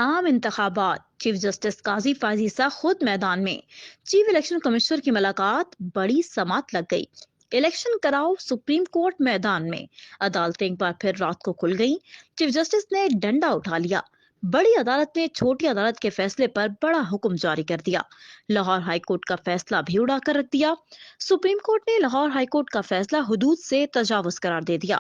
عام انتخابات، chief justice قاضی فائز عیسیٰ خود میدان میں، چیف الیکشن کمشنر کی ملاقات، بڑی سماعت لگ گئی۔ الیکشن کراؤ، سپریم کورٹ میدان میں، عدالتیں ایک بار پھر رات کو کھل گئیں۔ چیف جسٹس نے ڈنڈا اٹھا لیا، بڑی عدالت نے چھوٹی عدالت کے فیصلے پر بڑا حکم جاری کر دیا، لاہور ہائی کورٹ کا فیصلہ بھی اڑا کر رکھ دیا۔ سپریم کورٹ نے لاہور ہائی کورٹ کا فیصلہ حدود سے تجاوز قرار دے دیا،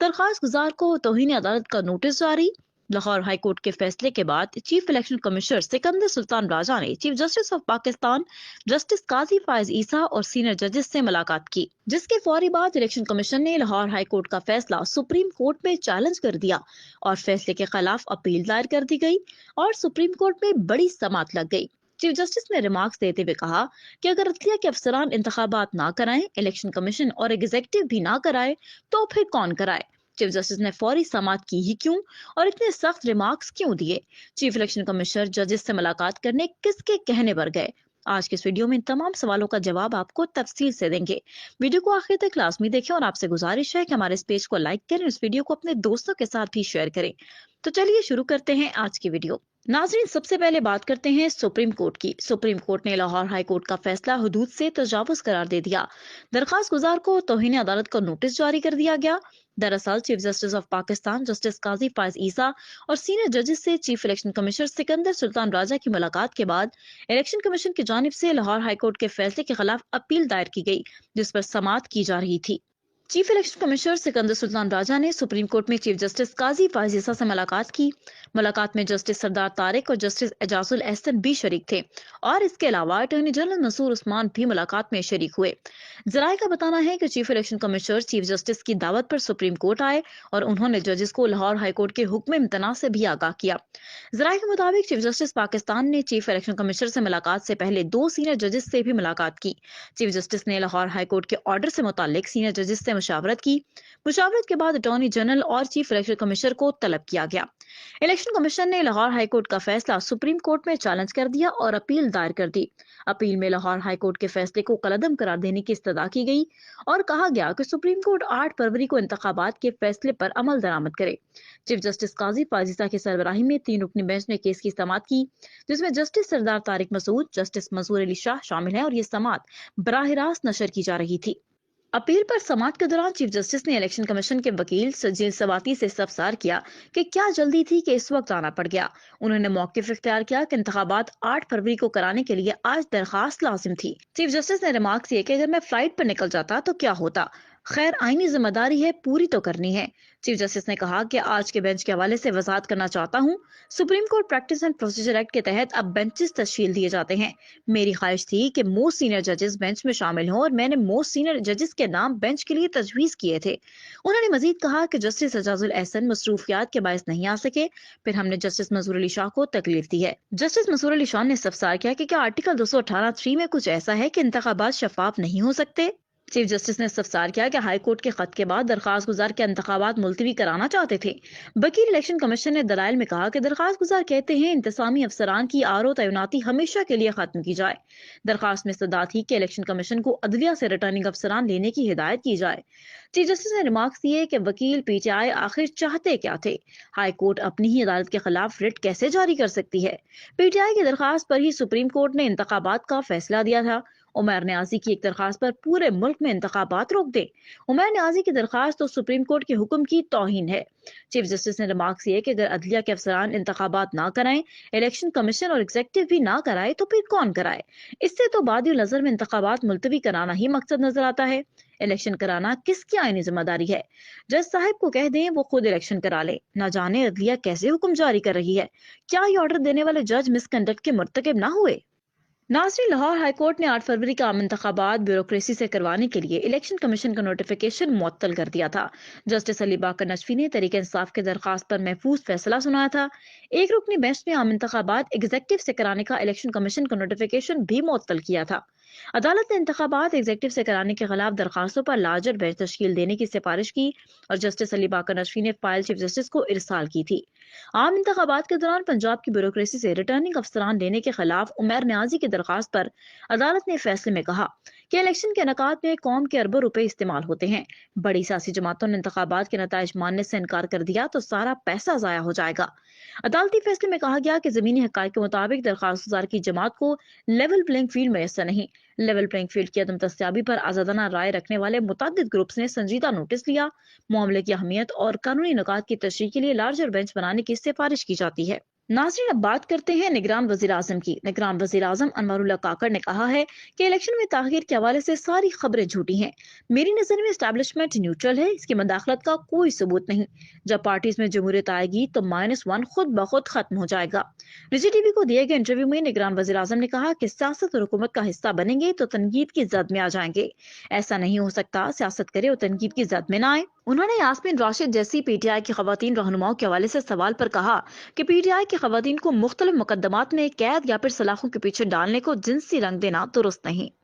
درخواست گزار کو توہین عدالت کا نوٹس جاری۔ لاہور ہائی کورٹ کے فیصلے کے بعد چیف الیکشن کمشنر سکندر سلطان راجہ نے chief justice of Pakistan justice قاضی فائز عیسیٰ اور سینئر ججز سے ملاقات کی، جس کے فوری بعد الیکشن کمیشن نے لاہور ہائی کورٹ کا فیصلہ سپریم کورٹ میں چیلنج کر دیا اور فیصلے کے خلاف اپیل دائر کر دی گئی اور سپریم کورٹ میں بڑی سماعت لگ گئی۔ چیف جسٹس نے ریمارکس دیتے ہوئے کہا کہ اگر عدلیہ کے افسران انتخابات نہ کرائیں، الیکشن کمیشن اور ایگزیکٹو بھی نہ کرائے تو پھر کون کرائے؟ چیف جسٹس نے فوری سماعت کی ہی کیوں اور اتنے سخت ریمارکس کیوں دیے؟ چیف الیکشن کمشنر ججز سے ملاقات کرنے کس کے کہنے پر گئے؟ آج کے اس ویڈیو میں ان تمام سوالوں کا جواب آپ کو تفصیل سے دیں گے۔ ویڈیو کو آخر تک لازمی دیکھیں اور آپ سے گزارش ہے کہ ہمارے اس پیج کو لائک کریں، اس ویڈیو کو اپنے دوستوں کے ساتھ بھی شیئر کریں۔ تو چلیے شروع کرتے ہیں آج کی ویڈیو۔ ناظرین، سب سے پہلے بات کرتے ہیں سپریم کورٹ کی۔ سپریم کورٹ نے لاہور ہائی کورٹ کا فیصلہ حدود سے تجاوز قرار دے دیا، درخواست گزار کو توہین عدالت کا نوٹس جاری کر دیا گیا۔ دراصل chief justice of Pakistan justice قاضی فائز عیسیٰ اور سینئر ججز سے چیف الیکشن کمشنر سکندر سلطان راجہ کی ملاقات کے بعد الیکشن کمیشن کی جانب سے لاہور ہائی کورٹ کے فیصلے کے خلاف اپیل دائر کی گئی، جس پر سماعت کی جا رہی تھی۔ چیف الیکشن کمشنر سکندر سلطان راجہ نے سپریم کورٹ میں چیف جسٹس قاضی فائز عیسیٰ سے ملاقات کی۔ ملاقات میں جسٹس سردار طارق اور جسٹس اعجاز الاحسن بھی شریک تھے اور اس کے علاوہ اٹارنی جنرل منصور عثمان بھی ملاقات میں شریک ہوئے۔ ذرائع کا بتانا ہے کہ chief election commissioner chief justice کی دعوت پر سپریم کورٹ آئے اور انہوں نے ججز کو لاہور ہائی کورٹ کے حکم امتناع سے بھی آگاہ کیا۔ ذرائع کے مطابق چیف جسٹس پاکستان نے چیف الیکشن کمشنر سے ملاقات سے پہلے 2 سینئر ججز سے بھی ملاقات کی۔ چیف جسٹس نے لاہور ہائی کورٹ کے آرڈر سے متعلق سینئر ججز سے مشاورت کی۔ مشاورت کے بعد اٹارنی جنرل اور چیف الیکشن کمشنر کو طلب کیا گیا۔ الیکشن کمیشن نے لاہور ہائی کورٹ کا فیصلہ سپریم کورٹ میں چیلنج کر دیا اور اپیل دائر کر دی۔ اپیل میں لاہور ہائی کورٹ کے فیصلے کو کالعدم قرار دینے کی استدعا کی گئی اور کہا گیا کہ سپریم کورٹ 8 فروری کو انتخابات کے فیصلے پر عمل درآمد کرے۔ چیف جسٹس قاضی فائز عیسیٰ کی سربراہی میں 3 رکنی بینچ نے کیس کی سماعت کی، جس میں جسٹس سردار طارق مسعود، جسٹس منظور علی شاہ شامل ہیں اور یہ سماعت براہ راست نشر کی جا رہی تھی۔ اپیل پر سماعت کے دوران چیف جسٹس نے الیکشن کمیشن کے وکیل سجیل سواتی سے استفسار کیا کہ کیا جلدی تھی کہ اس وقت آنا پڑ گیا۔ انہوں نے موقف اختیار کیا کہ انتخابات 8 فروری کو کرانے کے لیے آج درخواست لازم تھی۔ چیف جسٹس نے ریمارکس کیے کہ اگر میں فلائٹ پر نکل جاتا تو کیا ہوتا؟ خیر، آئینی ذمہ داری ہے، پوری تو کرنی ہے۔ چیف جسٹس نے کہا کہ آج کے بینچ کے حوالے سے وضاحت کرنا چاہتا ہوں، supreme court practice and procedure act کے تحت اب بینچز تشکیل دیے جاتے ہیں۔ میری خواہش تھی کہ موسٹ سینئر ججز بینچ میں شامل ہوں اور میں نے موسٹ سینئر ججز کے نام بینچ کے لیے تجویز کیے تھے۔ انہوں نے مزید کہا کہ جسٹس اعجاز الاحسن مصروفیات کے باعث نہیں آ سکے، پھر ہم نے جسٹس منظور علی شاہ کو تکلیف دی ہے۔ جسٹس منظور علی شاہ نے استفسار کیا کہ کیا آرٹیکل 218(3) میں کچھ ایسا ہے کہ انتخابات شفاف نہیں ہو سکتے؟ چیف جسٹس نے استفسار کیا کہ ہائی کورٹ کے خط کے بعد درخواست گزار کے انتخابات ملتوی کرانا چاہتے تھے۔ وکیل الیکشن کمیشن نے دلائل میں کہا کہ درخواست گزار کہتے ہیں انتظامی افسران کی آر او تعیناتی ہمیشہ کے لیے ختم کی جائے۔ درخواست میں استدعا تھی کہ الیکشن کمیشن کو عدلیہ سے ریٹرننگ افسران لینے کی ہدایت کی جائے۔ چیف جسٹس نے ریمارکس دیے کہ وکیل پی ٹی آئی آخر چاہتے کیا تھے؟ ہائی کورٹ اپنی ہی عدالت کے خلاف رٹ کیسے جاری کر سکتی ہے؟ پی ٹی آئی کی درخواست پر ہی سپریم کورٹ نے انتخابات کا فیصلہ دیا تھا۔ عمیر نیازی کی ایک درخواست پر پورے ملک میں انتخابات روک دے۔ عمیر نیازی کی درخواست تو سپریم کورٹ کے حکم کی توہین ہے۔ چیف جسٹس نے ریمارکس یہ کہ اگر عدلیہ کے افسران انتخابات نہ کرائیں، الیکشن کمیشن اور ایگزیکٹو بھی نہ کرائے تو پھر کون کرائے؟ اس سے تو بادی نظر میں انتخابات ملتوی کرانا ہی مقصد نظر آتا ہے۔ الیکشن کرانا کس کی آئینی ذمہ داری ہے؟ جج صاحب کو کہہ دیں وہ خود الیکشن کرا لے۔ نہ جانے عدلیہ کیسے حکم جاری کر رہی ہے؟ کیا یہ آرڈر دینے والے جج مس کنڈکٹ کے مرتکب نہ ہوئے؟ ناظرین، لاہور ہائی کورٹ نے 8 فروری کا عام انتخابات بیوروکریسی سے کروانے کے لیے الیکشن کمیشن کا نوٹیفیکیشن معطل کر دیا تھا۔ جسٹس علی باقر نجفی نے تحریک انصاف کی درخواست پر محفوظ فیصلہ سنایا تھا۔ ایک رکنی بینچ نے عام انتخابات ایگزیکٹو سے کرانے کا الیکشن کمیشن کا نوٹیفیکیشن بھی معطل کیا تھا۔ عدالت نے انتخابات ایگزیکٹو سے کرانے کے خلاف درخواستوں پر لارجر بینچ تشکیل دینے کی سفارش کی اور جسٹس علی باقر نجفی نے فائل چیف جسٹس کو ارسال کی تھی۔ عام انتخابات کے دوران پنجاب کی بیوروکریسی سے ریٹرننگ افسران لینے کے خلاف عمیر نیازی کی درخواست پر عدالت نے فیصلے میں کہا کہ الیکشن کے انعقاد میں قوم کے اربوں روپے استعمال ہوتے ہیں. بڑی سیاسی جماعتوں نے انتخابات کے نتائج ماننے سے انکار کر دیا تو سارا پیسہ ضائع ہو جائے گا. عدالتی فیصلے میں کہا گیا کہ زمینی حقائق کے مطابق درخواست گزار کی جماعت کو لیول پلینگ فیلڈ میسر نہیں. لیول پلینگ فیلڈ کی عدم دستیابی پر آزادانہ رائے رکھنے والے متعدد گروپس نے سنجیدہ نوٹس لیا. معاملے کی اہمیت اور قانونی نکات کی تشریح کے لیے لارجر بینچ بنانے کی سفارش کی جاتی ہے. ناظرین، اب بات کرتے ہیں نگران وزیر اعظم کی. نگران وزیر اعظم انور اللہ کاکڑ نے کہا ہے کہ الیکشن میں تاخیر کے حوالے سے ساری خبریں جھوٹی ہیں. میری نظر میں اسٹیبلشمنٹ نیوٹرل ہے، اس کی مداخلت کا کوئی ثبوت نہیں. جب پارٹیز میں جمہوریت آئے گی تو -1 خود بخود ختم ہو جائے گا. نجی ٹی وی کو دیے گئے انٹرویو میں نگران وزیر اعظم نے کہا کہ سیاست اور حکومت کا حصہ بنیں گے تو تنقید کی زد میں آ جائیں گے. ایسا نہیں ہو سکتا، سیاست کرے اور تنقید کی زد میں نہ آئے. انہوں نے یاسمین راشد جیسی پی ٹی آئی کی خواتین رہنماؤں کے حوالے سے سوال پر کہا کہ پی ٹی آئی کی خواتین کو مختلف مقدمات میں قید یا پھر سلاخوں کے پیچھے ڈالنے کو جنسی رنگ دینا درست نہیں.